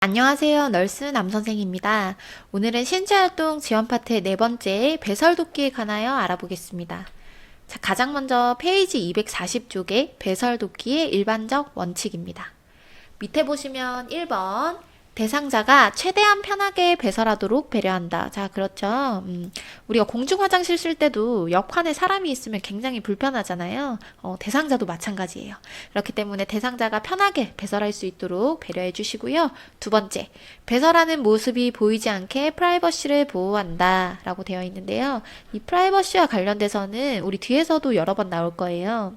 안녕하세요. 널스 남선생입니다. 오늘은 신체활동 지원 파트의 네 번째 배설도끼에 관하여 알아보겠습니다. 자, 가장 먼저 페이지 240쪽의 배설도끼의 일반적 원칙입니다. 밑에 보시면 1번 대상자가 최대한 편하게 배설하도록 배려한다. 자, 그렇죠. 우리가 공중 화장실 쓸 때도 옆칸에 사람이 있으면 굉장히 불편하잖아요. 대상자도 마찬가지예요. 그렇기 때문에 대상자가 편하게 배설할 수 있도록 배려해 주시고요. 두 번째, 배설하는 모습이 보이지 않게 프라이버시를 보호한다 라고 되어 있는데요. 이 프라이버시와 관련돼서는 우리 뒤에서도 여러 번 나올 거예요.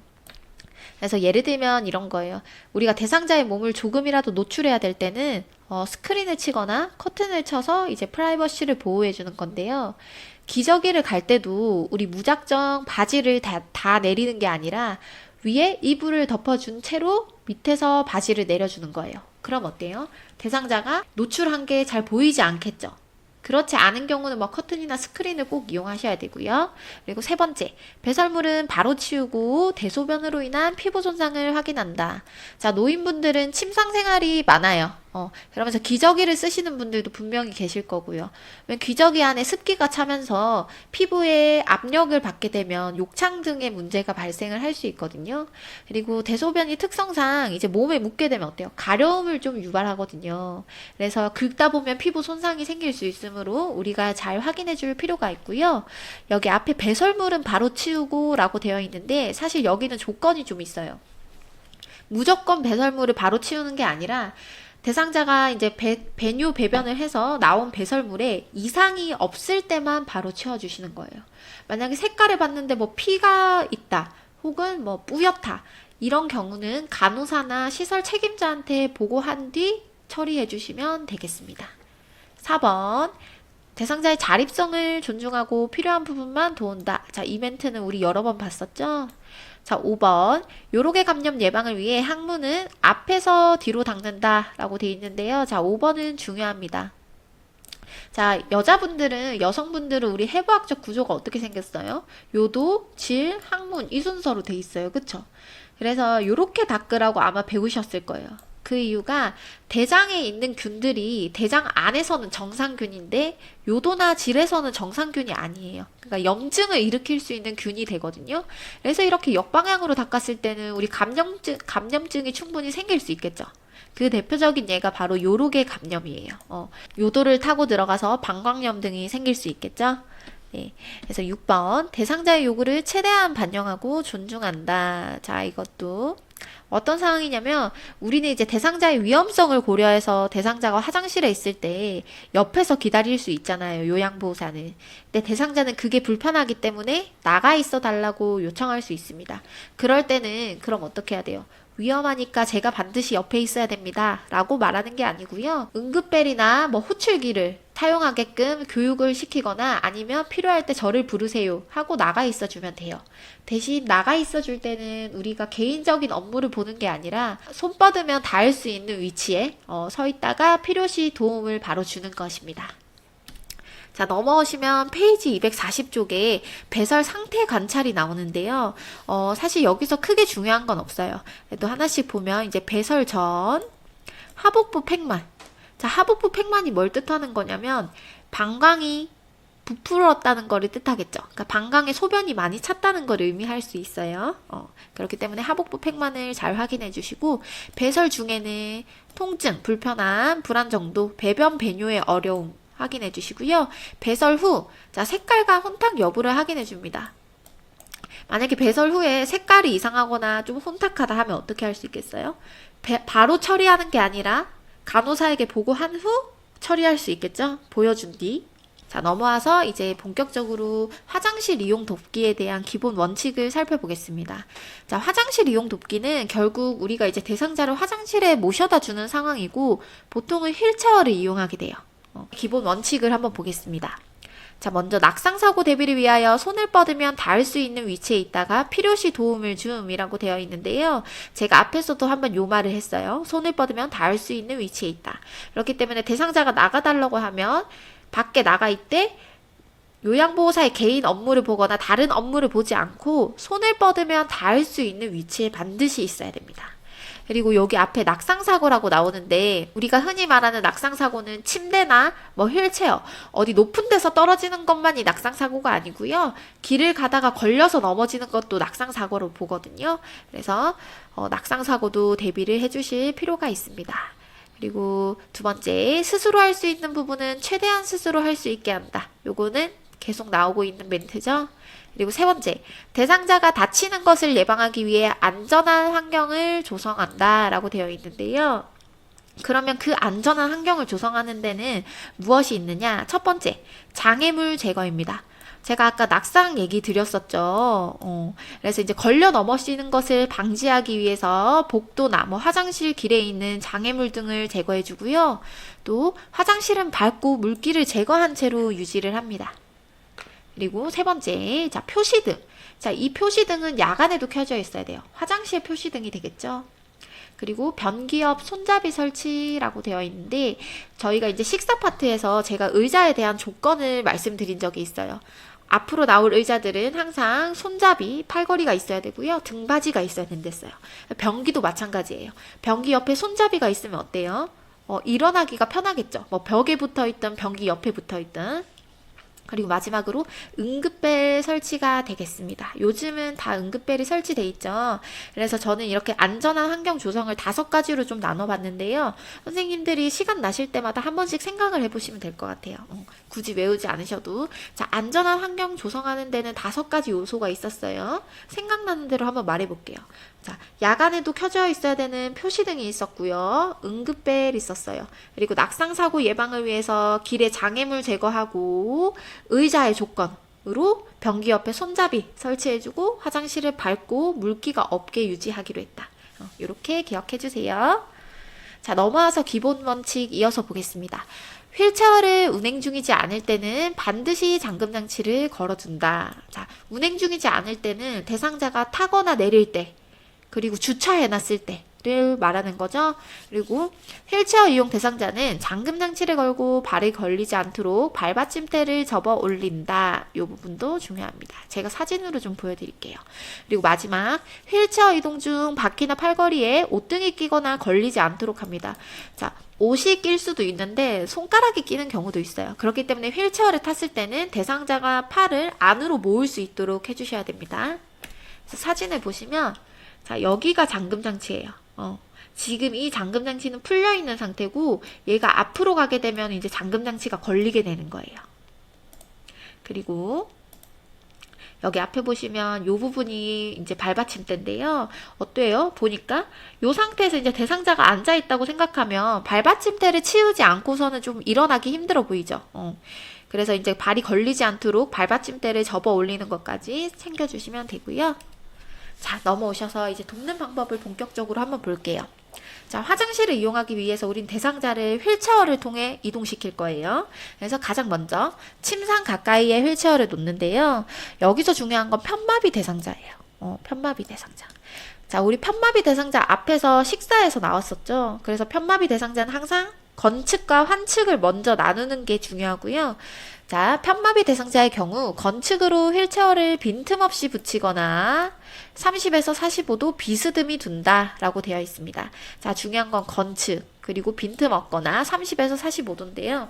그래서 예를 들면 이런 거예요. 우리가 대상자의 몸을 조금이라도 노출해야 될 때는 스크린을 치거나 커튼을 쳐서 이제 프라이버시를 보호해 주는 건데요. 기저귀를 갈 때도 우리 무작정 바지를 다 내리는 게 아니라 위에 이불을 덮어준 채로 밑에서 바지를 내려주는 거예요. 그럼 어때요? 대상자가 노출한 게 잘 보이지 않겠죠? 그렇지 않은 경우는 뭐 커튼이나 스크린을 꼭 이용하셔야 되고요. 그리고 세 번째, 배설물은 바로 치우고 대소변으로 인한 피부 손상을 확인한다. 자, 노인분들은 침상 생활이 많아요. 그러면서 기저귀를 쓰시는 분들도 분명히 계실 거고요. 왜냐면 기저귀 안에 습기가 차면서 피부에 압력을 받게 되면 욕창 등의 문제가 발생을 할 수 있거든요. 그리고 대소변이 특성상 이제 몸에 묻게 되면 어때요? 가려움을 좀 유발하거든요. 그래서 긁다 보면 피부 손상이 생길 수 있으므로 우리가 잘 확인해 줄 필요가 있고요. 여기 앞에 배설물은 바로 치우고 라고 되어 있는데 사실 여기는 조건이 좀 있어요. 무조건 배설물을 바로 치우는 게 아니라 대상자가 이제 배뇨 배변을 해서 나온 배설물에 이상이 없을 때만 바로 치워주시는 거예요. 만약에 색깔을 봤는데 뭐 피가 있다, 혹은 뭐 뿌옇다, 이런 경우는 간호사나 시설 책임자한테 보고한 뒤 처리해 주시면 되겠습니다. 4번. 대상자의 자립성을 존중하고 필요한 부분만 도운다. 자, 이 멘트는 우리 여러 번 봤었죠? 자, 5번. 요로게 감염 예방을 위해 항문은 앞에서 뒤로 닦는다 라고 되어 있는데요. 자, 5번은 중요합니다. 자, 여성분들은 우리 해부학적 구조가 어떻게 생겼어요? 요도, 질, 항문 이 순서로 돼 있어요. 그쵸? 그래서 요렇게 닦으라고 아마 배우셨을 거예요. 그 이유가 대장에 있는 균들이 대장 안에서는 정상균인데 요도나 질에서는 정상균이 아니에요. 그러니까 염증을 일으킬 수 있는 균이 되거든요. 그래서 이렇게 역방향으로 닦았을 때는 우리 감염증이 충분히 생길 수 있겠죠. 그 대표적인 예가 바로 요로게 감염이에요. 요도를 타고 들어가서 방광염 등이 생길 수 있겠죠. 예, 그래서 6번 대상자의 요구를 최대한 반영하고 존중한다. 자, 이것도 어떤 상황이냐면 우리는 이제 대상자의 위험성을 고려해서 대상자가 화장실에 있을 때 옆에서 기다릴 수 있잖아요. 요양보호사는. 근데 대상자는 그게 불편하기 때문에 나가 있어 달라고 요청할 수 있습니다. 그럴 때는 그럼 어떻게 해야 돼요? 위험하니까 제가 반드시 옆에 있어야 됩니다. 라고 말하는 게 아니고요. 응급벨이나 뭐 호출기를 사용하게끔 교육을 시키거나 아니면 필요할 때 저를 부르세요 하고 나가 있어 주면 돼요. 대신 나가 있어 줄 때는 우리가 개인적인 업무를 보는 게 아니라 손 뻗으면 닿을 수 있는 위치에 서 있다가 필요시 도움을 바로 주는 것입니다. 자, 넘어오시면 페이지 240쪽에 배설 상태 관찰이 나오는데요. 사실 여기서 크게 중요한 건 없어요. 그래도 하나씩 보면 이제 배설 전 하복부 팽만. 자, 하복부 팽만이 뭘 뜻하는 거냐면 방광이 부풀었다는 거를 뜻하겠죠. 그러니까 방광에 소변이 많이 찼다는 걸 의미할 수 있어요. 그렇기 때문에 하복부 팽만을 잘 확인해 주시고 배설 중에는 통증, 불편함, 불안 정도, 배변 배뇨의 어려움 확인해 주시고요. 배설 후, 자, 색깔과 혼탁 여부를 확인해 줍니다. 만약에 배설 후에 색깔이 이상하거나 좀 혼탁하다 하면 어떻게 할 수 있겠어요? 바로 처리하는 게 아니라 간호사에게 보고한 후 처리할 수 있겠죠? 보여준 뒤. 자, 넘어와서 이제 본격적으로 화장실 이용 돕기에 대한 기본 원칙을 살펴보겠습니다. 자, 화장실 이용 돕기는 결국 우리가 이제 대상자를 화장실에 모셔다 주는 상황이고 보통은 휠체어를 이용하게 돼요. 기본 원칙을 한번 보겠습니다. 자, 먼저 낙상사고 대비를 위하여 손을 뻗으면 닿을 수 있는 위치에 있다가 필요시 도움을 줌이라고 되어 있는데요. 제가 앞에서도 한번 요 말을 했어요. 손을 뻗으면 닿을 수 있는 위치에 있다. 그렇기 때문에 대상자가 나가달라고 하면 밖에 나가 있되 요양보호사의 개인 업무를 보거나 다른 업무를 보지 않고 손을 뻗으면 닿을 수 있는 위치에 반드시 있어야 됩니다. 그리고 여기 앞에 낙상사고라고 나오는데 우리가 흔히 말하는 낙상사고는 침대나 뭐 휠체어 어디 높은 데서 떨어지는 것만이 낙상사고가 아니고요. 길을 가다가 걸려서 넘어지는 것도 낙상사고로 보거든요. 그래서 낙상사고도 대비를 해주실 필요가 있습니다. 그리고 두 번째, 스스로 할 수 있는 부분은 최대한 스스로 할 수 있게 한다. 요거는 계속 나오고 있는 멘트죠. 그리고 세 번째, 대상자가 다치는 것을 예방하기 위해 안전한 환경을 조성한다 라고 되어 있는데요. 그러면 그 안전한 환경을 조성하는 데는 무엇이 있느냐? 첫 번째, 장애물 제거입니다. 제가 아까 낙상 얘기 드렸었죠. 그래서 이제 걸려 넘어지는 것을 방지하기 위해서 복도나 뭐 화장실 길에 있는 장애물 등을 제거해 주고요. 또 화장실은 밝고 물기를 제거한 채로 유지를 합니다. 그리고 세 번째, 자, 표시등. 자, 이 표시등은 야간에도 켜져 있어야 돼요. 화장실 표시등이 되겠죠. 그리고 변기 옆 손잡이 설치라고 되어 있는데 저희가 이제 식사 파트에서 제가 의자에 대한 조건을 말씀드린 적이 있어요. 앞으로 나올 의자들은 항상 손잡이, 팔걸이가 있어야 되고요. 등받이가 있어야 된댔어요. 변기도 마찬가지예요. 변기 옆에 손잡이가 있으면 어때요? 일어나기가 편하겠죠. 뭐 벽에 붙어 있든 변기 옆에 붙어 있든. 그리고 마지막으로 응급벨 설치가 되겠습니다. 요즘은 다 응급벨이 설치돼 있죠. 그래서 저는 이렇게 안전한 환경 조성을 5가지로 좀 나눠봤는데요. 선생님들이 시간 나실 때마다 한 번씩 생각을 해보시면 될 것 같아요. 굳이 외우지 않으셔도. 자, 안전한 환경 조성하는 데는 5가지 요소가 있었어요. 생각나는 대로 한번 말해볼게요. 자, 야간에도 켜져 있어야 되는 표시등이 있었고요. 응급벨 있었어요. 그리고 낙상사고 예방을 위해서 길에 장애물 제거하고 의자의 조건으로 변기 옆에 손잡이 설치해주고 화장실을 밝고 물기가 없게 유지하기로 했다. 이렇게 기억해주세요. 자, 넘어와서 기본 원칙 이어서 보겠습니다. 휠체어를 운행 중이지 않을 때는 반드시 잠금장치를 걸어둔다. 자, 운행 중이지 않을 때는 대상자가 타거나 내릴 때 그리고 주차해놨을 때를 말하는 거죠. 그리고 휠체어 이용 대상자는 잠금 장치를 걸고 발이 걸리지 않도록 발받침대를 접어 올린다. 이 부분도 중요합니다. 제가 사진으로 좀 보여드릴게요. 그리고 마지막, 휠체어 이동 중 바퀴나 팔걸이에 옷등이 끼거나 걸리지 않도록 합니다. 자, 옷이 낄 수도 있는데 손가락이 끼는 경우도 있어요. 그렇기 때문에 휠체어를 탔을 때는 대상자가 팔을 안으로 모을 수 있도록 해주셔야 됩니다. 그래서 사진을 보시면 자, 여기가 잠금장치예요. 지금 이 잠금장치는 풀려있는 상태고 얘가 앞으로 가게 되면 이제 잠금장치가 걸리게 되는 거예요. 그리고 여기 앞에 보시면 이 부분이 이제 발받침대인데요. 어때요? 보니까 이 상태에서 이제 대상자가 앉아있다고 생각하면 발받침대를 치우지 않고서는 좀 일어나기 힘들어 보이죠? 그래서 이제 발이 걸리지 않도록 발받침대를 접어 올리는 것까지 챙겨주시면 되고요. 자, 넘어오셔서 이제 돕는 방법을 본격적으로 한번 볼게요. 자, 화장실을 이용하기 위해서 우린 대상자를 휠체어를 통해 이동시킬 거예요. 그래서 가장 먼저 침상 가까이에 휠체어를 놓는데요. 여기서 중요한 건 편마비 대상자예요. 편마비 대상자. 자, 우리 편마비 대상자 앞에서 식사에서 나왔었죠. 그래서 편마비 대상자는 항상 건측과 환측을 먼저 나누는 게 중요하고요. 자, 편마비 대상자의 경우 건측으로 휠체어를 빈틈없이 붙이거나 30에서 45도 비스듬히 둔다 라고 되어 있습니다. 자, 중요한 건 건측 그리고 빈틈 없거나 30에서 45도인데요.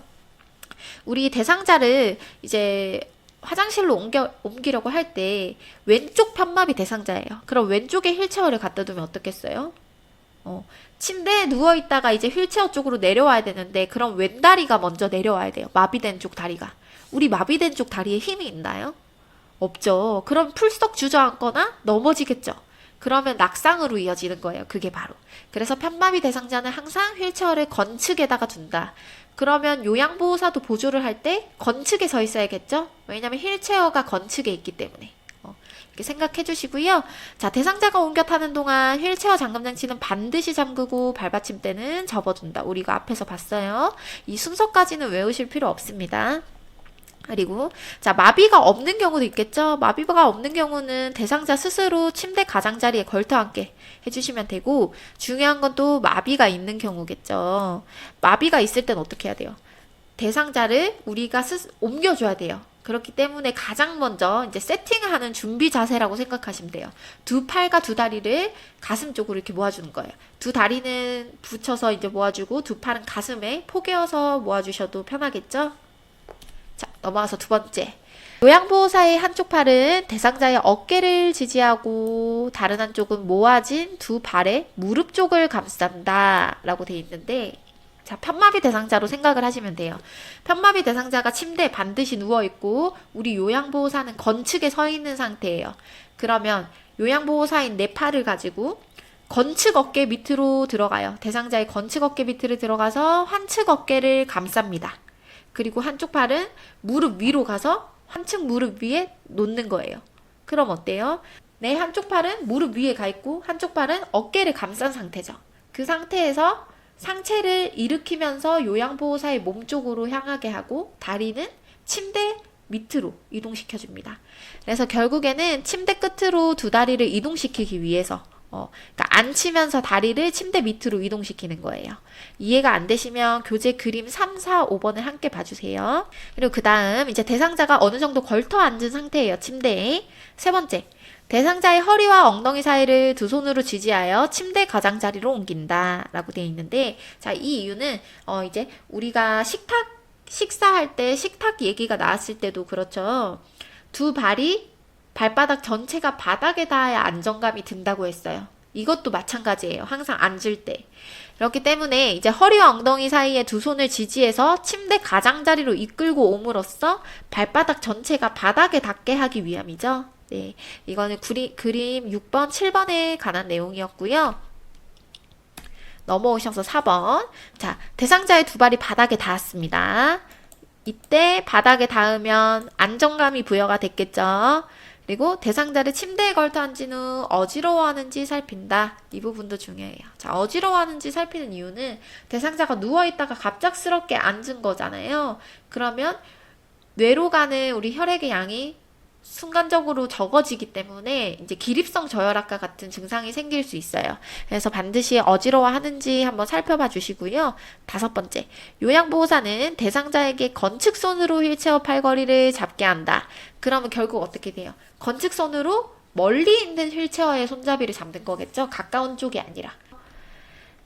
우리 대상자를 이제 화장실로 옮기려고 할 때 왼쪽 편마비 대상자예요. 그럼 왼쪽에 휠체어를 갖다 두면 어떻겠어요? 침대에 누워있다가 이제 휠체어 쪽으로 내려와야 되는데 그럼 왼다리가 먼저 내려와야 돼요. 마비된 쪽 다리가. 우리 마비된 쪽 다리에 힘이 있나요? 없죠. 그럼 풀썩 주저앉거나 넘어지겠죠. 그러면 낙상으로 이어지는 거예요. 그게 바로. 그래서 편마비 대상자는 항상 휠체어를 건측에다가 둔다. 그러면 요양보호사도 보조를 할 때 건측에 서 있어야겠죠? 왜냐면 휠체어가 건측에 있기 때문에. 이렇게 생각해 주시고요. 자, 대상자가 옮겨 타는 동안 휠체어 잠금장치는 반드시 잠그고 발받침대는 접어둔다. 우리가 앞에서 봤어요. 이 순서까지는 외우실 필요 없습니다. 그리고 자, 마비가 없는 경우도 있겠죠. 마비가 없는 경우는 대상자 스스로 침대 가장자리에 걸터 앉게 해주시면 되고 중요한 건 또 마비가 있는 경우겠죠. 마비가 있을 땐 어떻게 해야 돼요? 대상자를 우리가 옮겨줘야 돼요. 그렇기 때문에 가장 먼저 이제 세팅을 하는 준비 자세라고 생각하시면 돼요. 두 팔과 두 다리를 가슴 쪽으로 이렇게 모아주는 거예요. 두 다리는 붙여서 이제 모아주고 두 팔은 가슴에 포개어서 모아주셔도 편하겠죠? 자, 넘어가서 두 번째. 요양보호사의 한쪽 팔은 대상자의 어깨를 지지하고 다른 한쪽은 모아진 두 발의 무릎 쪽을 감싼다 라고 되어 있는데, 자, 편마비 대상자로 생각을 하시면 돼요. 편마비 대상자가 침대에 반드시 누워있고 우리 요양보호사는 건측에 서 있는 상태예요. 그러면 요양보호사인 내 팔을 가지고 건측 어깨 밑으로 들어가요. 대상자의 건측 어깨 밑으로 들어가서 환측 어깨를 감쌉니다. 그리고 한쪽 팔은 무릎 위로 가서 환측 무릎 위에 놓는 거예요. 그럼 어때요? 내 한쪽 팔은 무릎 위에 가 있고 한쪽 팔은 어깨를 감싼 상태죠. 그 상태에서 상체를 일으키면서 요양보호사의 몸 쪽으로 향하게 하고 다리는 침대 밑으로 이동시켜줍니다. 그래서 결국에는 침대 끝으로 두 다리를 이동시키기 위해서 그러니까 앉히면서 다리를 침대 밑으로 이동시키는 거예요. 이해가 안 되시면 교재 그림 3, 4, 5번을 함께 봐주세요. 그리고 그 다음 이제 대상자가 어느 정도 걸터 앉은 상태예요. 침대에. 세 번째, 대상자의 허리와 엉덩이 사이를 두 손으로 지지하여 침대 가장자리로 옮긴다 라고 되어 있는데, 자, 이 이유는 이제 우리가 식사할 때 식탁 얘기가 나왔을 때도 그렇죠. 두 발이 발바닥 전체가 바닥에 닿아야 안정감이 든다고 했어요. 이것도 마찬가지예요. 항상 앉을 때. 그렇기 때문에 이제 허리와 엉덩이 사이에 두 손을 지지해서 침대 가장자리로 이끌고 옴으로써 발바닥 전체가 바닥에 닿게 하기 위함이죠. 네, 이거는 그림 6번, 7번에 관한 내용이었고요. 넘어오셔서 4번. 자, 대상자의 두 발이 바닥에 닿았습니다. 이때 바닥에 닿으면 안정감이 부여가 됐겠죠. 그리고 대상자를 침대에 걸터 앉은 후 어지러워하는지 살핀다. 이 부분도 중요해요. 자, 어지러워하는지 살피는 이유는 대상자가 누워있다가 갑작스럽게 앉은 거잖아요. 그러면 뇌로 가는 우리 혈액의 양이 순간적으로 적어지기 때문에 이제 기립성 저혈압과 같은 증상이 생길 수 있어요. 그래서 반드시 어지러워하는지 한번 살펴봐 주시고요. 5번째, 요양보호사는 대상자에게 건측손으로 휠체어 팔걸이를 잡게 한다. 그러면 결국 어떻게 돼요? 건측손으로 멀리 있는 휠체어의 손잡이를 잡는 거겠죠? 가까운 쪽이 아니라.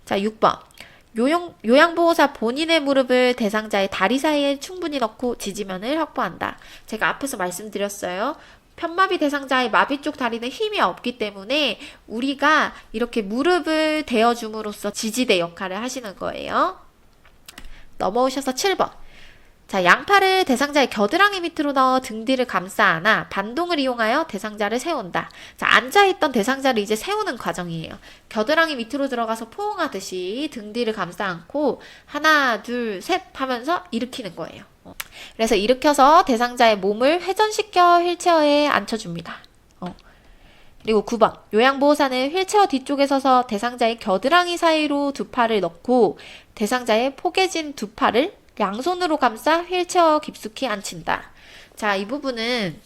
자, 6번. 요양보호사 본인의 무릎을 대상자의 다리 사이에 충분히 넣고 지지면을 확보한다. 제가 앞에서 말씀드렸어요. 편마비 대상자의 마비 쪽 다리는 힘이 없기 때문에 우리가 이렇게 무릎을 대어줌으로써 지지대 역할을 하시는 거예요. 넘어오셔서 7번. 자, 양팔을 대상자의 겨드랑이 밑으로 넣어 등 뒤를 감싸 안아 반동을 이용하여 대상자를 세운다. 자, 앉아있던 대상자를 이제 세우는 과정이에요. 겨드랑이 밑으로 들어가서 포옹하듯이 등 뒤를 감싸 안고 하나, 둘, 셋 하면서 일으키는 거예요. 그래서 일으켜서 대상자의 몸을 회전시켜 휠체어에 앉혀줍니다. 그리고 9번. 요양보호사는 휠체어 뒤쪽에 서서 대상자의 겨드랑이 사이로 두 팔을 넣고 대상자의 포개진 두 팔을 양손으로 감싸 휠체어 깊숙이 앉힌다. 자, 이 부분은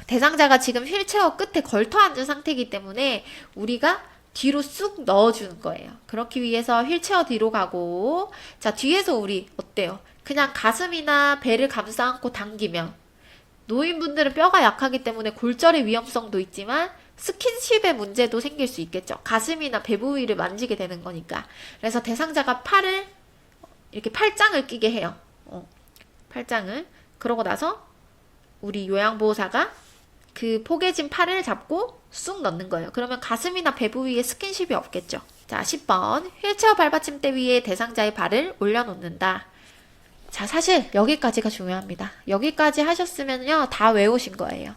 대상자가 지금 휠체어 끝에 걸터 앉은 상태이기 때문에 우리가 뒤로 쑥 넣어주는 거예요. 그렇기 위해서 휠체어 뒤로 가고, 자, 뒤에서 우리 어때요? 그냥 가슴이나 배를 감싸 안고 당기면 노인분들은 뼈가 약하기 때문에 골절의 위험성도 있지만 스킨십의 문제도 생길 수 있겠죠. 가슴이나 배 부위를 만지게 되는 거니까. 그래서 대상자가 팔을 이렇게 팔짱을 끼게 해요. 팔짱을. 그러고 나서 우리 요양보호사가 그 포개진 팔을 잡고 쑥 넣는 거예요. 그러면 가슴이나 배 부위에 스킨십이 없겠죠. 자, 10번. 휠체어 발받침대 위에 대상자의 발을 올려놓는다. 자, 사실 여기까지가 중요합니다. 여기까지 하셨으면요, 다 외우신 거예요.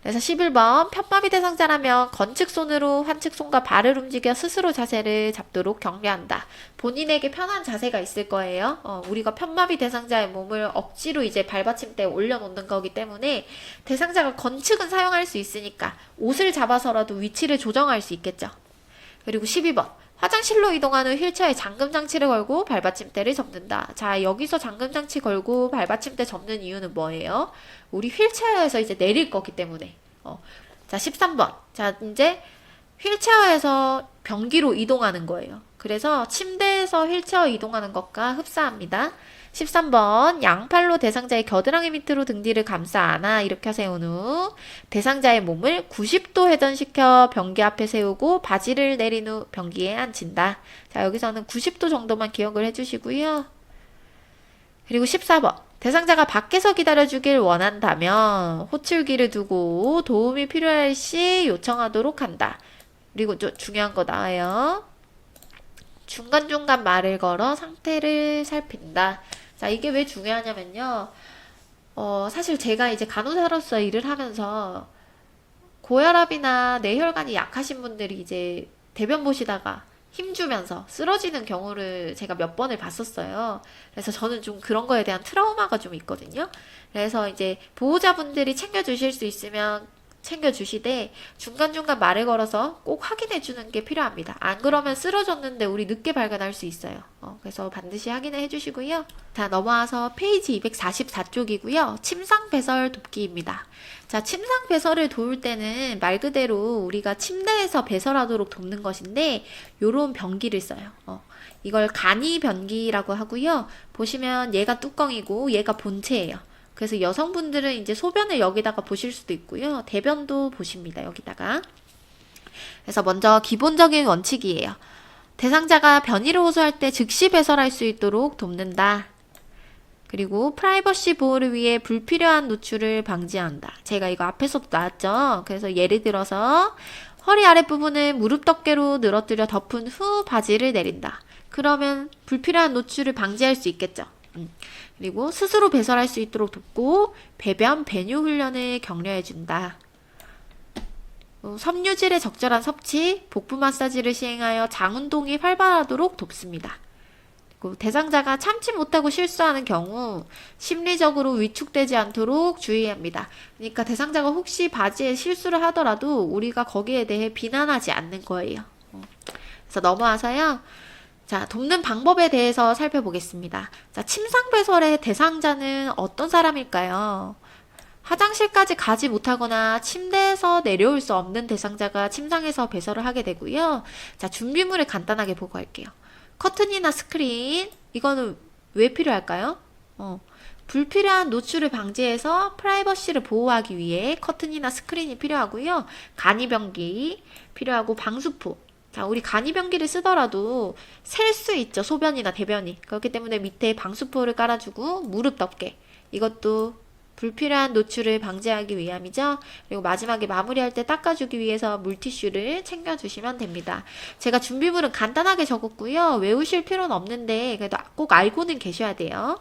그래서 11번. 편마비 대상자라면 건측손으로 환측손과 발을 움직여 스스로 자세를 잡도록 격려한다. 본인에게 편한 자세가 있을 거예요. 우리가 편마비 대상자의 몸을 억지로 이제 발받침대에 올려놓는 거기 때문에 대상자가 건측은 사용할 수 있으니까 옷을 잡아서라도 위치를 조정할 수 있겠죠. 그리고 12번. 화장실로 이동한 후 휠체어에 잠금장치를 걸고 발받침대를 접는다. 자, 여기서 잠금장치 걸고 발받침대 접는 이유는 뭐예요? 우리 휠체어에서 이제 내릴 거기 때문에. 자, 13번. 자, 이제 휠체어에서 변기로 이동하는 거예요. 그래서 침대에서 휠체어 이동하는 것과 흡사합니다. 13번 양팔로 대상자의 겨드랑이 밑으로 등 뒤를 감싸 안아 일으켜 세운 후 대상자의 몸을 90도 회전시켜 변기 앞에 세우고 바지를 내린 후 변기에 앉힌다. 자, 여기서는 90도 정도만 기억을 해주시고요. 그리고 14번 대상자가 밖에서 기다려주길 원한다면 호출기를 두고 도움이 필요할 시 요청하도록 한다. 그리고 좀 중요한 거 나와요. 중간중간 말을 걸어 상태를 살핀다. 자, 이게 왜 중요하냐면요. 사실 제가 이제 간호사로서 일을 하면서 고혈압이나 뇌혈관이 약하신 분들이 이제 대변 보시다가 힘주면서 쓰러지는 경우를 제가 몇 번을 봤었어요. 그래서 저는 좀 그런 거에 대한 트라우마가 좀 있거든요. 그래서 이제 보호자분들이 챙겨주실 수 있으면 챙겨주시되 중간중간 말을 걸어서 꼭 확인해 주는 게 필요합니다. 안 그러면 쓰러졌는데 우리 늦게 발견할 수 있어요. 그래서 반드시 확인해 주시고요. 자, 넘어와서 페이지 244쪽이고요. 침상 배설 돕기입니다. 자, 침상 배설을 도울 때는 말 그대로 우리가 침대에서 배설하도록 돕는 것인데 요런 변기를 써요. 이걸 간이 변기라고 하고요. 보시면 얘가 뚜껑이고 얘가 본체예요. 그래서 여성분들은 이제 소변을 여기다가 보실 수도 있고요. 대변도 보십니다. 여기다가. 그래서 먼저 기본적인 원칙이에요. 대상자가 변이를 호소할 때 즉시 배설할 수 있도록 돕는다. 그리고 프라이버시 보호를 위해 불필요한 노출을 방지한다. 제가 이거 앞에서도 나왔죠. 그래서 예를 들어서 허리 아랫부분을 무릎 덮개로 늘어뜨려 덮은 후 바지를 내린다. 그러면 불필요한 노출을 방지할 수 있겠죠. 그리고 스스로 배설할 수 있도록 돕고 배변 배뇨 훈련을 격려해준다. 섬유질의 적절한 섭취, 복부 마사지를 시행하여 장 운동이 활발하도록 돕습니다. 그리고 대상자가 참지 못하고 실수하는 경우 심리적으로 위축되지 않도록 주의합니다. 그러니까 대상자가 혹시 바지에 실수를 하더라도 우리가 거기에 대해 비난하지 않는 거예요. 그래서 넘어와서요. 자, 돕는 방법에 대해서 살펴보겠습니다. 자, 침상 배설의 대상자는 어떤 사람일까요? 화장실까지 가지 못하거나 침대에서 내려올 수 없는 대상자가 침상에서 배설을 하게 되고요. 자, 준비물을 간단하게 보고할게요. 커튼이나 스크린, 이거는 왜 필요할까요? 불필요한 노출을 방지해서 프라이버시를 보호하기 위해 커튼이나 스크린이 필요하고요. 간이변기 필요하고 방수포. 자, 우리 간이변기를 쓰더라도 셀 수 있죠. 소변이나 대변이. 그렇기 때문에 밑에 방수포를 깔아주고 무릎 덮개. 이것도 불필요한 노출을 방지하기 위함이죠. 그리고 마지막에 마무리할 때 닦아주기 위해서 물티슈를 챙겨주시면 됩니다. 제가 준비물은 간단하게 적었고요. 외우실 필요는 없는데 그래도 꼭 알고는 계셔야 돼요.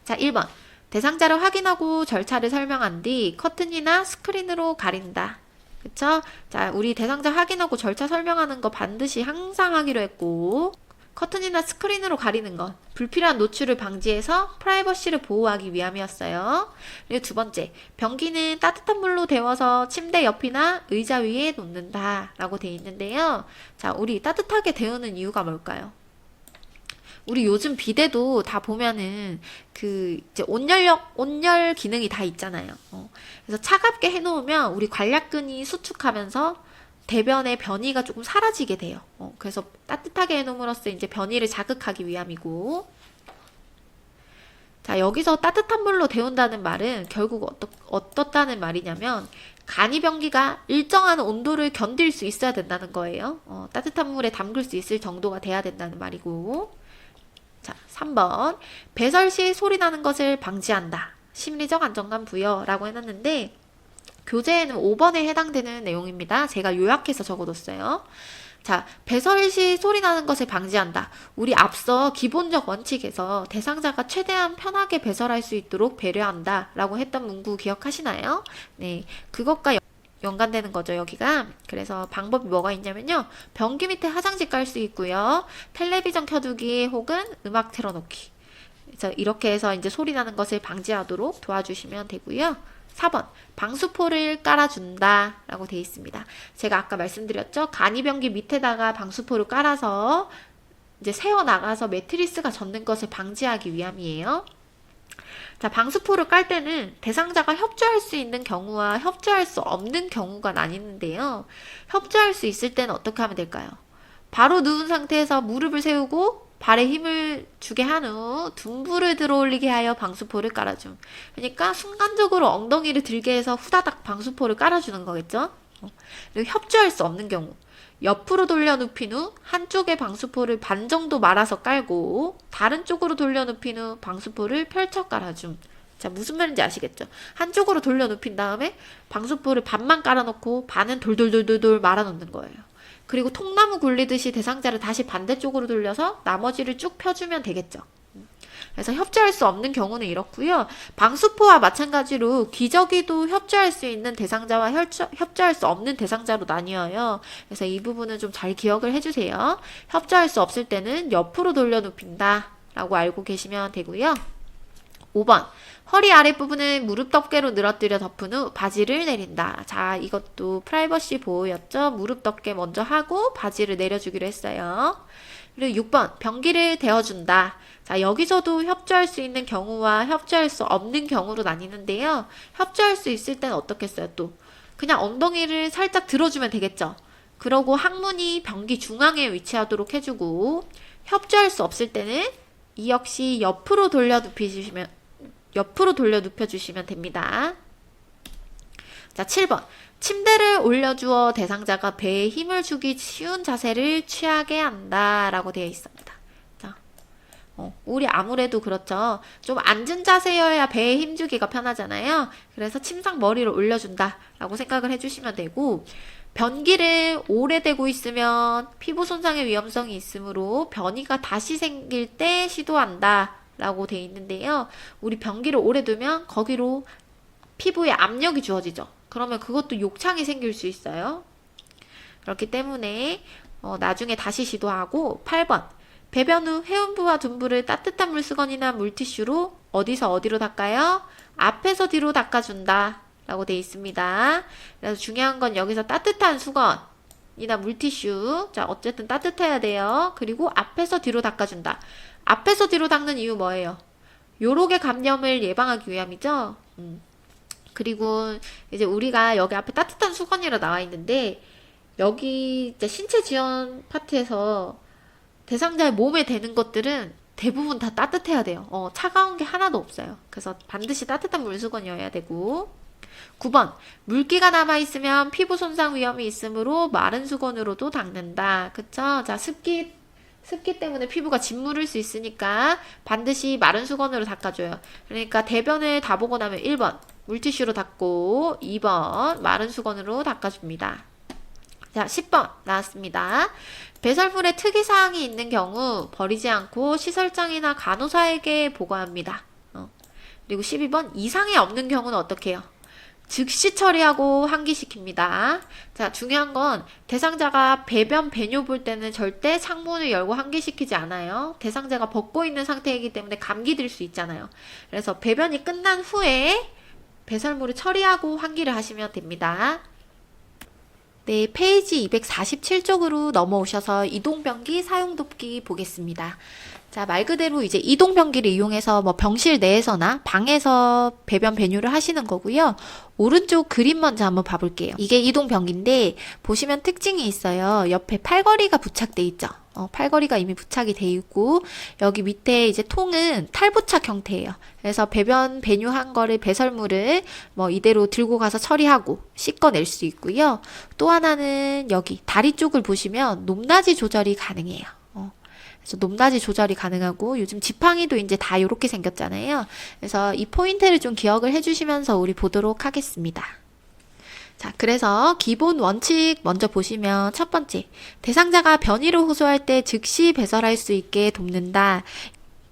자, 1번. 대상자를 확인하고 절차를 설명한 뒤 커튼이나 스크린으로 가린다. 그쵸? 자, 우리 대상자 확인하고 절차 설명하는 거 반드시 항상 하기로 했고, 커튼이나 스크린으로 가리는 것, 불필요한 노출을 방지해서 프라이버시를 보호하기 위함이었어요. 그리고 두 번째, 변기는 따뜻한 물로 데워서 침대 옆이나 의자 위에 놓는다 라고 되어 있는데요. 자, 우리 따뜻하게 데우는 이유가 뭘까요? 우리 요즘 비데도 다 보면은 그 이제 온열 기능이 다 있잖아요. 그래서 차갑게 해놓으면 우리 관략근이 수축하면서 대변의 변이가 조금 사라지게 돼요. 그래서 따뜻하게 해놓음으로써 이제 변이를 자극하기 위함이고. 자, 여기서 따뜻한 물로 데운다는 말은 결국 어떻다는 말이냐면 간이변기가 일정한 온도를 견딜 수 있어야 된다는 거예요. 따뜻한 물에 담글 수 있을 정도가 돼야 된다는 말이고. 자, 3번. 배설 시 소리 나는 것을 방지한다. 심리적 안정감 부여라고 해놨는데 교재에는 5번에 해당되는 내용입니다. 제가 요약해서 적어뒀어요. 자, 배설 시 소리 나는 것을 방지한다. 우리 앞서 기본적 원칙에서 대상자가 최대한 편하게 배설할 수 있도록 배려한다 라고 했던 문구 기억하시나요? 네, 그것과 연관되는 거죠, 여기가. 그래서 방법이 뭐가 있냐면요. 변기 밑에 화장지 깔 수 있고요. 텔레비전 켜두기 혹은 음악 틀어놓기. 그래서 이렇게 해서 이제 소리 나는 것을 방지하도록 도와주시면 되고요. 4번. 방수포를 깔아준다 라고 되어 있습니다. 제가 아까 말씀드렸죠. 간이변기 밑에다가 방수포를 깔아서 이제 새어나가서 매트리스가 젖는 것을 방지하기 위함이에요. 자, 방수포를 깔 때는 대상자가 협조할 수 있는 경우와 협조할 수 없는 경우가 나뉘는데요. 협조할 수 있을 때는 어떻게 하면 될까요? 바로 누운 상태에서 무릎을 세우고 발에 힘을 주게 한 후 둔부를 들어올리게 하여 방수포를 깔아줌. 그러니까 순간적으로 엉덩이를 들게 해서 후다닥 방수포를 깔아주는 거겠죠. 그리고 협조할 수 없는 경우 옆으로 돌려 눕힌 후 한쪽의 방수포를 반 정도 말아서 깔고 다른 쪽으로 돌려 눕힌 후 방수포를 펼쳐 깔아줌. 자, 무슨 말인지 아시겠죠? 한쪽으로 돌려 눕힌 다음에 방수포를 반만 깔아놓고 반은 돌돌돌돌돌 말아놓는 거예요. 그리고 통나무 굴리듯이 대상자를 다시 반대쪽으로 돌려서 나머지를 쭉 펴주면 되겠죠. 그래서 협조할 수 없는 경우는 이렇고요. 방수포와 마찬가지로 기저귀도 협조할 수 있는 대상자와 협조할 수 없는 대상자로 나뉘어요. 그래서 이 부분은 좀 잘 기억을 해주세요. 협조할 수 없을 때는 옆으로 돌려 눕힌다 라고 알고 계시면 되고요. 5번 허리 아랫부분을 무릎 덮개로 늘어뜨려 덮은 후 바지를 내린다. 자, 이것도 프라이버시 보호였죠. 무릎 덮개 먼저 하고 바지를 내려주기로 했어요. 그리고 6번 변기를 데워준다. 자, 여기서도 협조할 수 있는 경우와 협조할 수 없는 경우로 나뉘는데요. 협조할 수 있을 때는 어떻겠어요? 또 그냥 엉덩이를 살짝 들어주면 되겠죠. 그러고 항문이 변기 중앙에 위치하도록 해주고, 협조할 수 없을 때는 이 역시 옆으로 돌려 눕혀주시면 됩니다. 자, 7번. 침대를 올려주어 대상자가 배에 힘을 주기 쉬운 자세를 취하게 한다 라고 되어 있습니다. 자, 우리 아무래도 그렇죠. 좀 앉은 자세여야 배에 힘주기가 편하잖아요. 그래서 침상 머리를 올려준다 라고 생각을 해주시면 되고, 변기를 오래 대고 있으면 피부 손상의 위험성이 있으므로 변이가 다시 생길 때 시도한다 라고 되어 있는데요. 우리 변기를 오래 두면 거기로 피부에 압력이 주어지죠. 그러면 그것도 욕창이 생길 수 있어요. 그렇기 때문에 나중에 다시 시도하고. 8번 배변 후 회음부와 둔부를 따뜻한 물수건이나 물티슈로 어디서 어디로 닦아요? 앞에서 뒤로 닦아준다 라고 되어 있습니다. 그래서 중요한 건 여기서 따뜻한 수건이나 물티슈, 자 어쨌든 따뜻해야 돼요. 그리고 앞에서 뒤로 닦아준다. 앞에서 뒤로 닦는 이유 뭐예요? 요로게 감염을 예방하기 위함이죠. 그리고 이제 우리가 여기 앞에 따뜻한 수건이라 나와 있는데, 여기 이제 신체 지원 파트에서 대상자의 몸에 대는 것들은 대부분 다 따뜻해야 돼요. 차가운 게 하나도 없어요. 그래서 반드시 따뜻한 물수건이어야 되고. 9번 물기가 남아있으면 피부 손상 위험이 있으므로 마른 수건으로도 닦는다. 그쵸? 자, 습기 때문에 피부가 짓무를 수 있으니까 반드시 마른 수건으로 닦아줘요. 그러니까 대변을 다 보고 나면 1번 물티슈로 닦고 2번 마른 수건으로 닦아줍니다. 자, 10번 나왔습니다. 배설물에 특이사항이 있는 경우 버리지 않고 시설장이나 간호사에게 보고합니다. 그리고 12번 이상이 없는 경우는 어떻게 해요? 즉시 처리하고 환기시킵니다. 자, 중요한 건 대상자가 배변, 배뇨 볼 때는 절대 창문을 열고 환기시키지 않아요. 대상자가 벗고 있는 상태이기 때문에 감기 들 수 있잖아요. 그래서 배변이 끝난 후에 배설물을 처리하고 환기를 하시면 됩니다. 네, 페이지 247쪽으로 넘어오셔서 이동변기 사용돕기 보겠습니다. 자, 말 그대로 이제 이동변기를 이용해서 뭐 병실 내에서나 방에서 배변 배뇨를 하시는 거고요. 오른쪽 그림 먼저 한번 봐볼게요. 이게 이동변기인데 보시면 특징이 있어요. 옆에 팔걸이가 부착돼 있죠. 팔걸이가 이미 부착이 돼 있고, 여기 밑에 이제 통은 탈부착 형태예요. 그래서 배변 배뇨한 거를, 배설물을 뭐 이대로 들고 가서 처리하고 씻어낼 수 있고요. 또 하나는 여기 다리 쪽을 보시면 높낮이 조절이 가능해요. 그래서 높낮이 조절이 가능하고, 요즘 지팡이도 이제 다 이렇게 생겼잖아요. 그래서 이 포인트를 좀 기억을 해주시면서 우리 보도록 하겠습니다. 자, 그래서 기본 원칙 먼저 보시면, 첫 번째, 대상자가 변이를 호소할 때 즉시 배설할 수 있게 돕는다.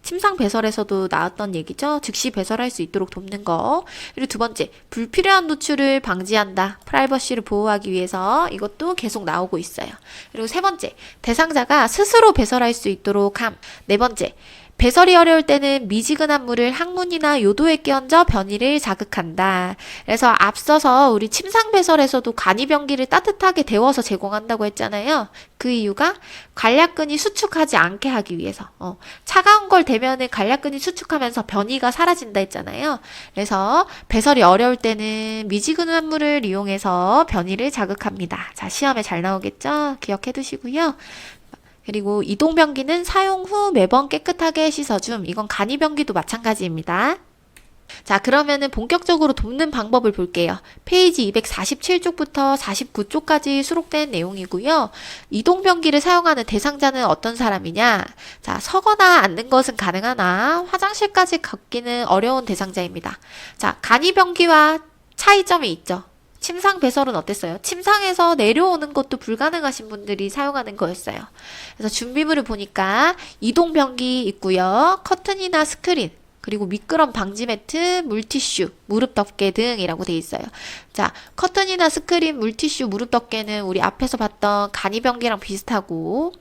침상 배설에서도 나왔던 얘기죠. 즉시 배설할 수 있도록 돕는 거. 그리고 두 번째, 불필요한 노출을 방지한다. 프라이버시를 보호하기 위해서. 이것도 계속 나오고 있어요. 그리고 세 번째, 대상자가 스스로 배설할 수 있도록 함. 네 번째, 배설이 어려울 때는 미지근한 물을 항문이나 요도에 끼얹어 변이를 자극한다. 그래서 앞서서 우리 침상 배설에서도 간이변기를 따뜻하게 데워서 제공한다고 했잖아요. 그 이유가 관략근이 수축하지 않게 하기 위해서. 차가운 걸 대면은 관략근이 수축하면서 변이가 사라진다 했잖아요. 그래서 배설이 어려울 때는 미지근한 물을 이용해서 변이를 자극합니다. 자, 시험에 잘 나오겠죠? 기억해 두시고요. 그리고 이동변기는 사용 후 매번 깨끗하게 씻어줌. 이건 간이변기도 마찬가지입니다. 자, 그러면은 본격적으로 돕는 방법을 볼게요. 페이지 247쪽부터 49쪽까지 수록된 내용이고요. 이동변기를 사용하는 대상자는 어떤 사람이냐? 자, 서거나 앉는 것은 가능하나 화장실까지 걷기는 어려운 대상자입니다. 자, 간이변기와 차이점이 있죠. 침상 배설은 어땠어요? 침상에서 내려오는 것도 불가능하신 분들이 사용하는 거였어요. 그래서 준비물을 보니까 이동변기 있고요. 커튼이나 스크린, 그리고 미끄럼 방지 매트, 물티슈, 무릎 덮개 등이라고 돼 있어요. 자, 커튼이나 스크린, 물티슈, 무릎 덮개는 우리 앞에서 봤던 간이변기랑 비슷하고,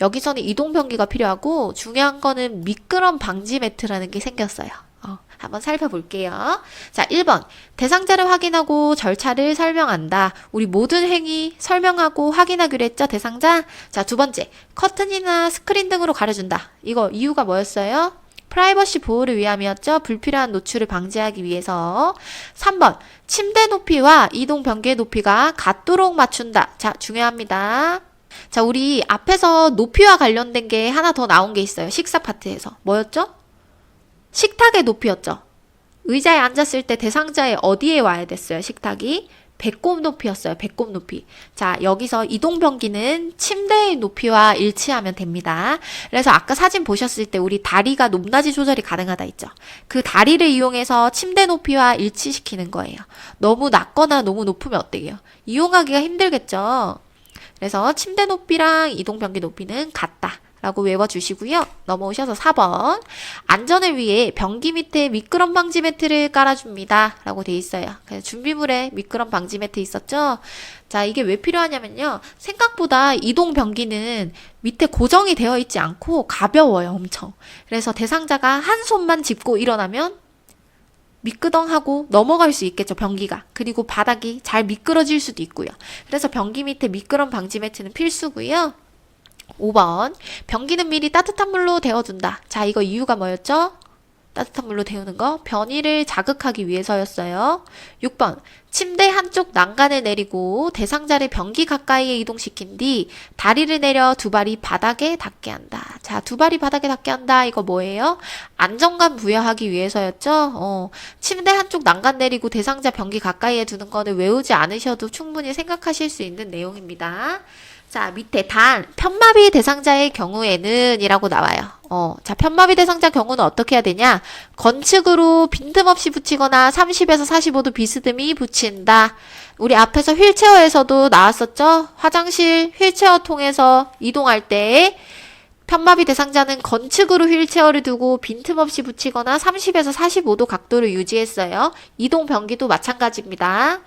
여기서는 이동변기가 필요하고, 중요한 거는 미끄럼 방지 매트라는 게 생겼어요. 한번 살펴볼게요. 자, 1번. 대상자를 확인하고 절차를 설명한다. 우리 모든 행위 설명하고 확인하기로 했죠, 대상자? 자, 두 번째. 커튼이나 스크린 등으로 가려준다. 이거 이유가 뭐였어요? 프라이버시 보호를 위함이었죠. 불필요한 노출을 방지하기 위해서. 3번. 침대 높이와 이동 변기의 높이가 같도록 맞춘다. 자, 중요합니다. 자, 우리 앞에서 높이와 관련된 게 하나 더 나온 게 있어요. 식사 파트에서. 뭐였죠? 식탁의 높이였죠. 의자에 앉았을 때 대상자의 어디에 와야 됐어요, 식탁이? 배꼽 높이였어요, 배꼽 높이. 자, 여기서 이동변기는 침대의 높이와 일치하면 됩니다. 그래서 아까 사진 보셨을 때 우리 다리가 높낮이 조절이 가능하다 했죠. 그 다리를 이용해서 침대 높이와 일치시키는 거예요. 너무 낮거나 너무 높으면 어때요? 이용하기가 힘들겠죠. 그래서 침대 높이랑 이동변기 높이는 같다 라고 외워주시고요. 넘어오셔서 4번. 안전을 위해 변기 밑에 미끄럼 방지 매트를 깔아줍니다. 라고 돼 있어요. 그래서 준비물에 미끄럼 방지 매트 있었죠? 자, 이게 왜 필요하냐면요. 생각보다 이동 변기는 밑에 고정이 되어 있지 않고 가벼워요, 엄청. 그래서 대상자가 한 손만 짚고 일어나면 미끄덩하고 넘어갈 수 있겠죠, 변기가. 그리고 바닥이 잘 미끄러질 수도 있고요. 그래서 변기 밑에 미끄럼 방지 매트는 필수고요. 5번. 변기는 미리 따뜻한 물로 데워둔다. 자, 이거 이유가 뭐였죠? 따뜻한 물로 데우는 거. 변이를 자극하기 위해서였어요. 6번. 침대 한쪽 난간을 내리고 대상자를 변기 가까이에 이동시킨 뒤 다리를 내려 두 발이 바닥에 닿게 한다. 자, 두 발이 바닥에 닿게 한다. 이거 뭐예요? 안정감 부여하기 위해서였죠? 침대 한쪽 난간 내리고 대상자 변기 가까이에 두는 거는 외우지 않으셔도 충분히 생각하실 수 있는 내용입니다. 자, 밑에 단, 편마비 대상자의 경우에는 이라고 나와요. 자, 편마비 대상자 경우는 어떻게 해야 되냐? 건축으로 빈틈없이 붙이거나 30에서 45도 비스듬히 붙인다. 우리 앞에서 휠체어에서도 나왔었죠? 화장실 휠체어 통해서 이동할 때 편마비 대상자는 건축으로 휠체어를 두고 빈틈없이 붙이거나 30에서 45도 각도를 유지했어요. 이동 변기도 마찬가지입니다.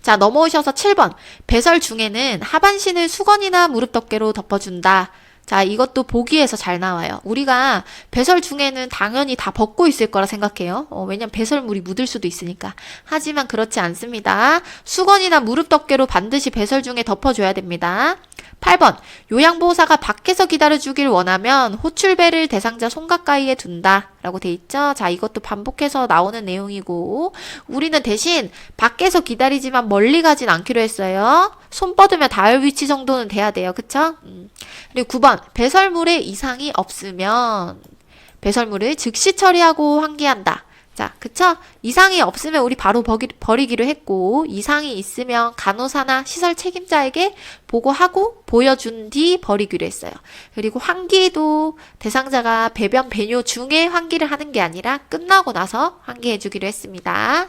자, 넘어오셔서 7번. 배설 중에는 하반신을 수건이나 무릎 덮개로 덮어준다. 자, 이것도 보기에서 잘 나와요. 우리가 배설 중에는 당연히 다 벗고 있을 거라 생각해요. 왜냐면 배설물이 묻을 수도 있으니까. 하지만 그렇지 않습니다. 수건이나 무릎 덮개로 반드시 배설 중에 덮어줘야 됩니다. 8번. 요양보호사가 밖에서 기다려주길 원하면 호출벨을 대상자 손 가까이에 둔다. 라고 돼 있죠? 자, 이것도 반복해서 나오는 내용이고, 우리는 대신 밖에서 기다리지만 멀리 가진 않기로 했어요. 손 뻗으면 닿을 위치 정도는 돼야 돼요. 그쵸? 그리고 9번. 배설물에 이상이 없으면 배설물을 즉시 처리하고 환기한다. 자, 그쵸? 이상이 없으면 우리 바로 버리기로 했고, 이상이 있으면 간호사나 시설 책임자에게 보고하고 보여준 뒤 버리기로 했어요. 그리고 환기도 대상자가 배변 배뇨 중에 환기를 하는 게 아니라 끝나고 나서 환기해주기로 했습니다.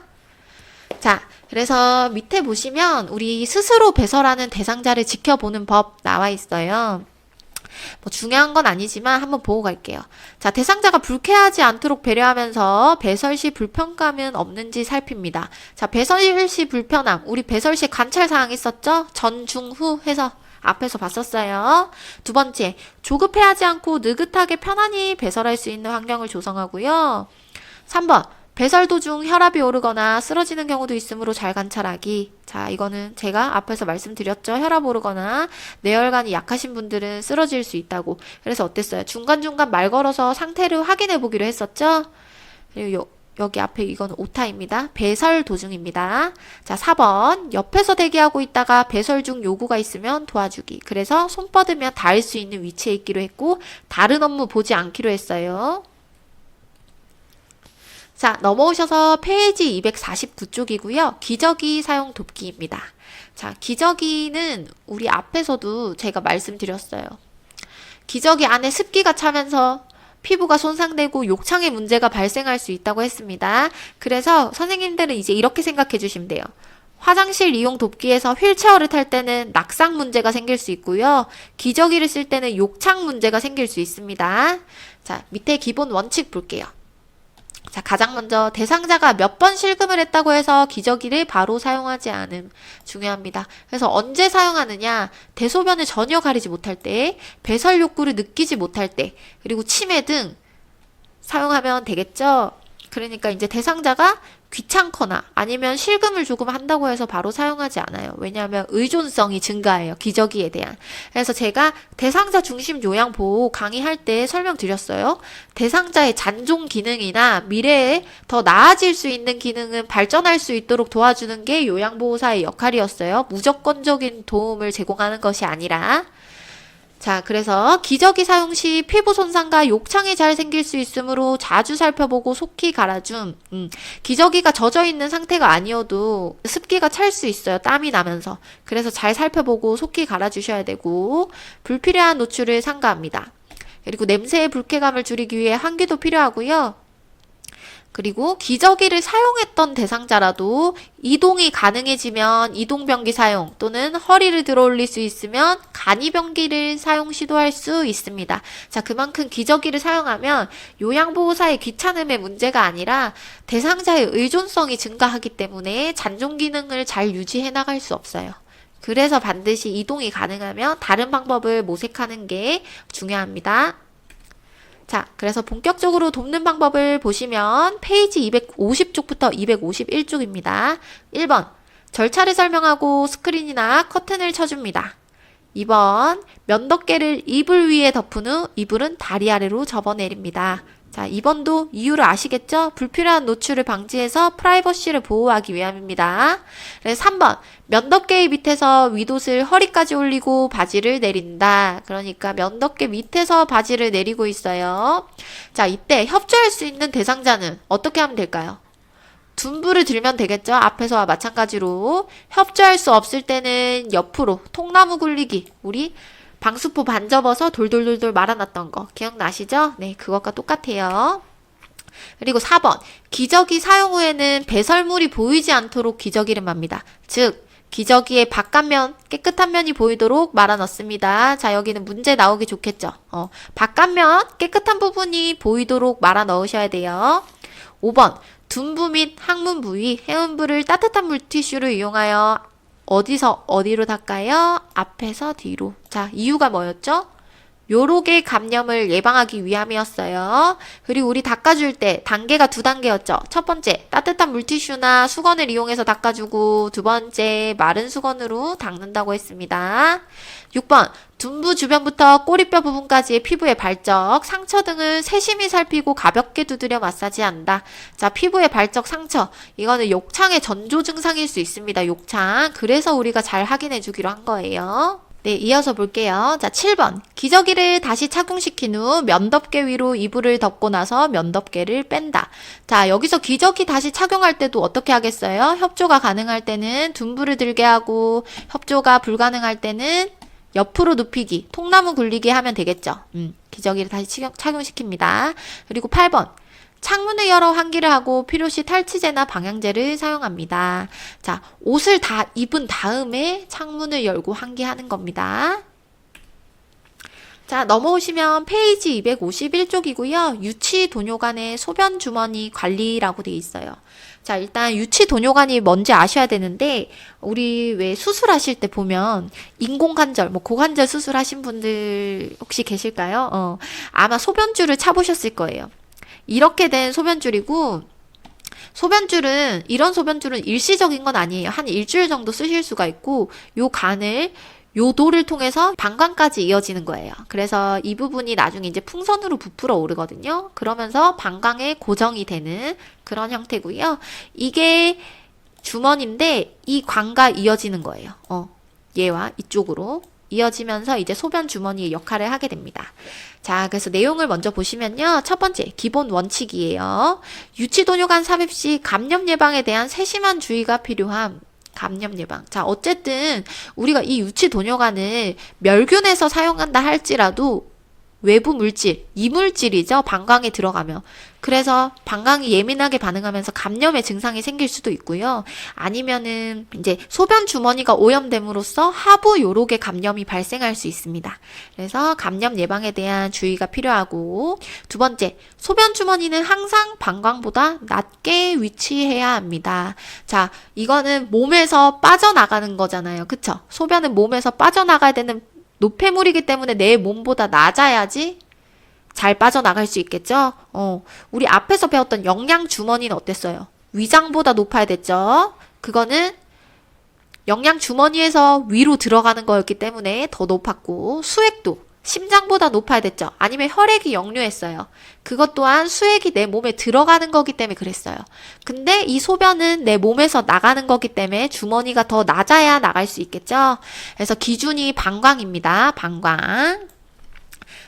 자, 그래서 밑에 보시면 우리 스스로 배설하는 대상자를 지켜보는 법 나와 있어요. 뭐 중요한 건 아니지만 한번 보고 갈게요. 자, 대상자가 불쾌하지 않도록 배려하면서 배설 시 불편감은 없는지 살핍니다. 자, 배설 시 불편함. 우리 배설 시 관찰 사항 있었죠? 전, 중, 후 해서 앞에서 봤었어요. 두 번째, 조급해하지 않고 느긋하게 편안히 배설할 수 있는 환경을 조성하고요. 3번, 배설 도중 혈압이 오르거나 쓰러지는 경우도 있으므로 잘 관찰하기. 자, 이거는 제가 앞에서 말씀드렸죠. 혈압 오르거나 뇌혈관이 약하신 분들은 쓰러질 수 있다고. 그래서 어땠어요? 중간중간 말 걸어서 상태를 확인해 보기로 했었죠. 그리고 여기 앞에 이건 오타입니다. 배설 도중입니다. 자, 4번. 옆에서 대기하고 있다가 배설 중 요구가 있으면 도와주기. 그래서 손 뻗으면 닿을 수 있는 위치에 있기로 했고, 다른 업무 보지 않기로 했어요. 자, 넘어오셔서 페이지 249쪽이고요. 기저귀 사용 돕기입니다. 자, 기저귀는 우리 앞에서도 제가 말씀드렸어요. 기저귀 안에 습기가 차면서 피부가 손상되고 욕창의 문제가 발생할 수 있다고 했습니다. 그래서 선생님들은 이제 이렇게 생각해 주시면 돼요. 화장실 이용 돕기에서 휠체어를 탈 때는 낙상 문제가 생길 수 있고요. 기저귀를 쓸 때는 욕창 문제가 생길 수 있습니다. 자, 밑에 기본 원칙 볼게요. 자, 가장 먼저 대상자가 몇 번 실금을 했다고 해서 기저귀를 바로 사용하지 않음. 중요합니다. 그래서 언제 사용하느냐? 대소변을 전혀 가리지 못할 때, 배설 욕구를 느끼지 못할 때, 그리고 치매 등 사용하면 되겠죠? 그러니까 이제 대상자가 귀찮거나 아니면 실금을 조금 한다고 해서 바로 사용하지 않아요. 왜냐하면 의존성이 증가해요. 기저귀에 대한. 그래서 제가 대상자 중심 요양 보호 강의할 때 설명드렸어요. 대상자의 잔존 기능이나 미래에 더 나아질 수 있는 기능은 발전할 수 있도록 도와주는 게 요양보호사의 역할이었어요. 무조건적인 도움을 제공하는 것이 아니라. 자, 그래서 기저귀 사용 시 피부 손상과 욕창이 잘 생길 수 있으므로 자주 살펴보고 속히 갈아줌. 기저귀가 젖어 있는 상태가 아니어도 습기가 찰 수 있어요. 땀이 나면서. 그래서 잘 살펴보고 속히 갈아주셔야 되고, 불필요한 노출을 삼가합니다. 그리고 냄새의 불쾌감을 줄이기 위해 환기도 필요하고요. 그리고 기저귀를 사용했던 대상자라도 이동이 가능해지면 이동변기 사용 또는 허리를 들어 올릴 수 있으면 간이변기를 사용 시도할 수 있습니다. 자, 그만큼 기저귀를 사용하면 요양보호사의 귀찮음의 문제가 아니라 대상자의 의존성이 증가하기 때문에 잔존 기능을 잘 유지해 나갈 수 없어요. 그래서 반드시 이동이 가능하면 다른 방법을 모색하는 게 중요합니다. 자, 그래서 본격적으로 돕는 방법을 보시면 페이지 250쪽부터 251쪽입니다. 1번, 절차를 설명하고 스크린이나 커튼을 쳐줍니다. 2번, 면덮개를 이불 위에 덮은 후 이불은 다리 아래로 접어내립니다. 자, 2번도 이유를 아시겠죠? 불필요한 노출을 방지해서 프라이버시를 보호하기 위함입니다. 그래서 3번, 면덮개 밑에서 윗옷을 허리까지 올리고 바지를 내린다. 그러니까 면덮개 밑에서 바지를 내리고 있어요. 자, 이때 협조할 수 있는 대상자는 어떻게 하면 될까요? 둔부를 들면 되겠죠? 앞에서와 마찬가지로. 협조할 수 없을 때는 옆으로 통나무 굴리기. 우리 방수포 반 접어서 돌돌돌돌 말아놨던 거 기억나시죠? 네, 그것과 똑같아요. 그리고 4번, 기저귀 사용 후에는 배설물이 보이지 않도록 기저귀를 맙니다. 즉, 기저귀의 바깥면, 깨끗한 면이 보이도록 말아 넣습니다. 자, 여기는 문제 나오기 좋겠죠? 바깥면, 깨끗한 부분이 보이도록 말아 넣으셔야 돼요. 5번, 둔부 및 항문 부위, 해운부를 따뜻한 물티슈를 이용하여 어디서 어디로 닦아요? 앞에서 뒤로. 자, 이유가 뭐였죠? 요로의 감염을 예방하기 위함이었어요. 그리고 우리 닦아줄 때 단계가 2단계였죠. 첫 번째, 따뜻한 물티슈나 수건을 이용해서 닦아주고, 두 번째, 마른 수건으로 닦는다고 했습니다. 6번, 둔부 주변부터 꼬리뼈 부분까지의 피부의 발적, 상처 등을 세심히 살피고 가볍게 두드려 마사지한다. 자, 피부의 발적, 상처. 이거는 욕창의 전조 증상일 수 있습니다. 욕창. 그래서 우리가 잘 확인해 주기로 한 거예요. 네, 이어서 볼게요. 자, 7번. 기저귀를 다시 착용시킨 후 면덮개 위로 이불을 덮고 나서 면덮개를 뺀다. 자, 여기서 기저귀 다시 착용할 때도 어떻게 하겠어요? 협조가 가능할 때는 둔부를 들게 하고, 협조가 불가능할 때는 옆으로 눕히기, 통나무 굴리기 하면 되겠죠. 기저귀를 다시 착용시킵니다. 그리고 8번. 창문을 열어 환기를 하고 필요시 탈취제나 방향제를 사용합니다. 자, 옷을 다 입은 다음에 창문을 열고 환기하는 겁니다. 자, 넘어오시면 페이지 251쪽이고요. 유치 도뇨관의 소변 주머니 관리라고 되어 있어요. 자, 일단 유치 도뇨관이 뭔지 아셔야 되는데, 우리 왜 수술하실 때 보면 인공관절, 고관절 수술하신 분들 혹시 계실까요? 아마 소변줄을 차보셨을 거예요. 이렇게 된 소변줄이고, 이런 소변줄은 일시적인 건 아니에요. 한 일주일 정도 쓰실 수가 있고, 요 간을 요도를 통해서 방광까지 이어지는 거예요. 그래서 이 부분이 나중에 이제 풍선으로 부풀어 오르거든요. 그러면서 방광에 고정이 되는 그런 형태고요. 이게 주머니인데 이 관과 이어지는 거예요. 얘와 이쪽으로 이어지면서 이제 소변 주머니의 역할을 하게 됩니다. 자, 그래서 내용을 먼저 보시면요. 첫 번째, 기본 원칙이에요. 유치도뇨관 삽입 시 감염 예방에 대한 세심한 주의가 필요함. 감염 예방. 자, 어쨌든 우리가 이 유치도뇨관을 멸균해서 사용한다 할지라도 외부 물질, 이물질이죠. 방광에 들어가면. 그래서 방광이 예민하게 반응하면서 감염의 증상이 생길 수도 있고요. 아니면은 이제 소변 주머니가 오염됨으로써 하부 요록의 감염이 발생할 수 있습니다. 그래서 감염 예방에 대한 주의가 필요하고, 두 번째, 소변 주머니는 항상 방광보다 낮게 위치해야 합니다. 자, 이거는 몸에서 빠져나가는 거잖아요. 그쵸? 소변은 몸에서 빠져나가야 되는 노폐물이기 때문에 내 몸보다 낮아야지 잘 빠져나갈 수 있겠죠? 우리 앞에서 배웠던 영양 주머니는 어땠어요? 위장보다 높아야 됐죠? 그거는 영양 주머니에서 위로 들어가는 거였기 때문에 더 높았고, 수액도 심장보다 높아야 됐죠? 아니면 혈액이 역류했어요. 그것 또한 수액이 내 몸에 들어가는 거기 때문에 그랬어요. 근데 이 소변은 내 몸에서 나가는 거기 때문에 주머니가 더 낮아야 나갈 수 있겠죠? 그래서 기준이 방광입니다. 방광.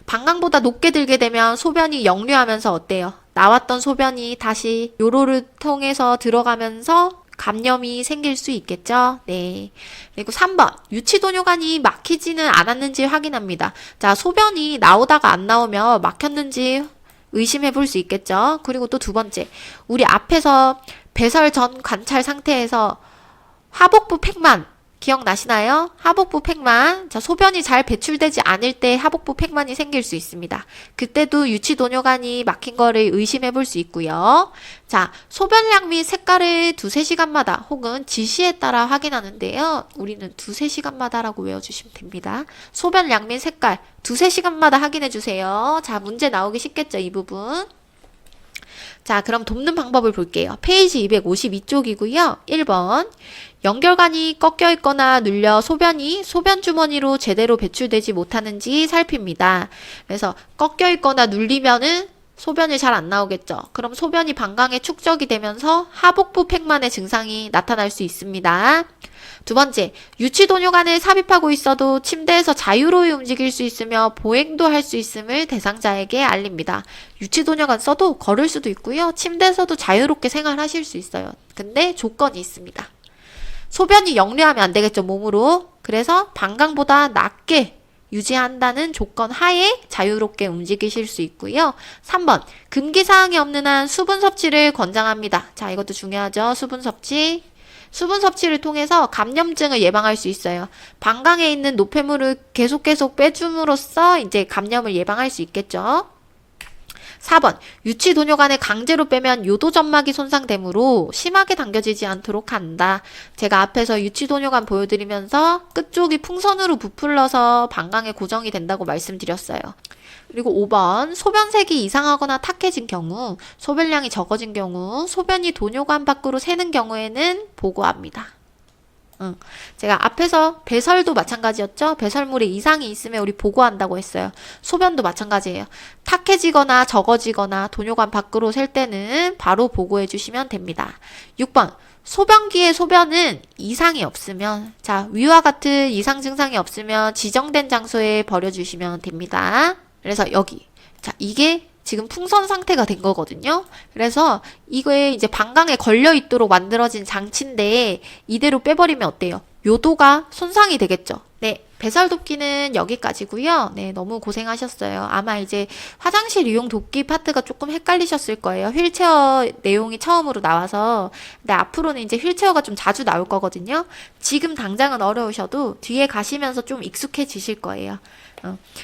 방광보다 높게 들게 되면 소변이 역류하면서 어때요? 나왔던 소변이 다시 요로를 통해서 들어가면서 감염이 생길 수 있겠죠? 네. 그리고 3번. 유치도뇨관이 막히지는 않았는지 확인합니다. 자, 소변이 나오다가 안 나오면 막혔는지 의심해 볼 수 있겠죠? 그리고 또 두 번째. 우리 앞에서 배설 전 관찰 상태에서 하복부 팩만 기억나시나요? 하복부 팩만. 자, 소변이 잘 배출되지 않을 때 하복부 팩만이 생길 수 있습니다. 그때도 유치도뇨관이 막힌 거를 의심해 볼 수 있고요. 자, 소변량 및 색깔을 2-3시간마다 혹은 지시에 따라 확인하는데요. 우리는 2-3시간마다라고 외워주시면 됩니다. 소변량 및 색깔 2-3시간마다 확인해 주세요. 자, 문제 나오기 쉽겠죠, 이 부분. 자, 그럼 돕는 방법을 볼게요. 페이지 252쪽이고요. 1번. 연결관이 꺾여 있거나 눌려 소변이 소변 주머니로 제대로 배출되지 못하는지 살핍니다. 그래서 꺾여 있거나 눌리면은 소변이 잘 안 나오겠죠. 그럼 소변이 방광에 축적이 되면서 하복부 팩만의 증상이 나타날 수 있습니다. 두 번째, 유치도뇨관을 삽입하고 있어도 침대에서 자유로이 움직일 수 있으며 보행도 할 수 있음을 대상자에게 알립니다. 유치도뇨관 써도 걸을 수도 있고요. 침대에서도 자유롭게 생활하실 수 있어요. 근데 조건이 있습니다. 소변이 역류하면 안 되겠죠, 몸으로. 그래서 방광보다 낮게 유지한다는 조건 하에 자유롭게 움직이실 수 있고요. 3번, 금기사항이 없는 한 수분 섭취를 권장합니다. 자, 이것도 중요하죠. 수분 섭취. 수분 섭취를 통해서 감염증을 예방할 수 있어요. 방광에 있는 노폐물을 계속 빼줌으로써 이제 감염을 예방할 수 있겠죠. 4번, 유치도뇨관을 강제로 빼면 요도점막이 손상되므로 심하게 당겨지지 않도록 한다. 제가 앞에서 유치도뇨관 보여드리면서 끝쪽이 풍선으로 부풀러서 방광에 고정이 된다고 말씀드렸어요. 그리고 5번, 소변색이 이상하거나 탁해진 경우, 소변량이 적어진 경우, 소변이 도뇨관 밖으로 새는 경우에는 보고합니다. 제가 앞에서 배설도 마찬가지였죠? 배설물에 이상이 있으면 우리 보고한다고 했어요. 소변도 마찬가지예요. 탁해지거나 적어지거나 도뇨관 밖으로 셀 때는 바로 보고해 주시면 됩니다. 6번, 소변기의 소변은 이상이 없으면, 자, 위와 같은 이상 증상이 없으면 지정된 장소에 버려주시면 됩니다. 그래서 여기, 자, 이게 지금 풍선 상태가 된 거거든요. 그래서 이거에 이제 방광에 걸려 있도록 만들어진 장치인데 이대로 빼버리면 어때요? 요도가 손상이 되겠죠. 네, 배설 돕기는 여기까지고요. 네, 너무 고생하셨어요. 아마 이제 화장실 이용 돕기 파트가 조금 헷갈리셨을 거예요. 휠체어 내용이 처음으로 나와서. 근데 앞으로는 이제 휠체어가 좀 자주 나올 거거든요. 지금 당장은 어려우셔도 뒤에 가시면서 좀 익숙해지실 거예요.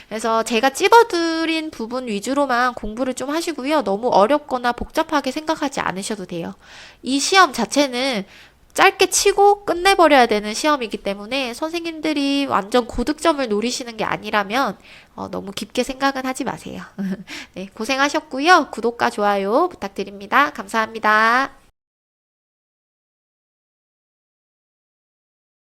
그래서 제가 찍어드린 부분 위주로만 공부를 좀 하시고요. 너무 어렵거나 복잡하게 생각하지 않으셔도 돼요. 이 시험 자체는 짧게 치고 끝내버려야 되는 시험이기 때문에 선생님들이 완전 고득점을 노리시는 게 아니라면 너무 깊게 생각은 하지 마세요. 네, 고생하셨고요. 구독과 좋아요 부탁드립니다. 감사합니다.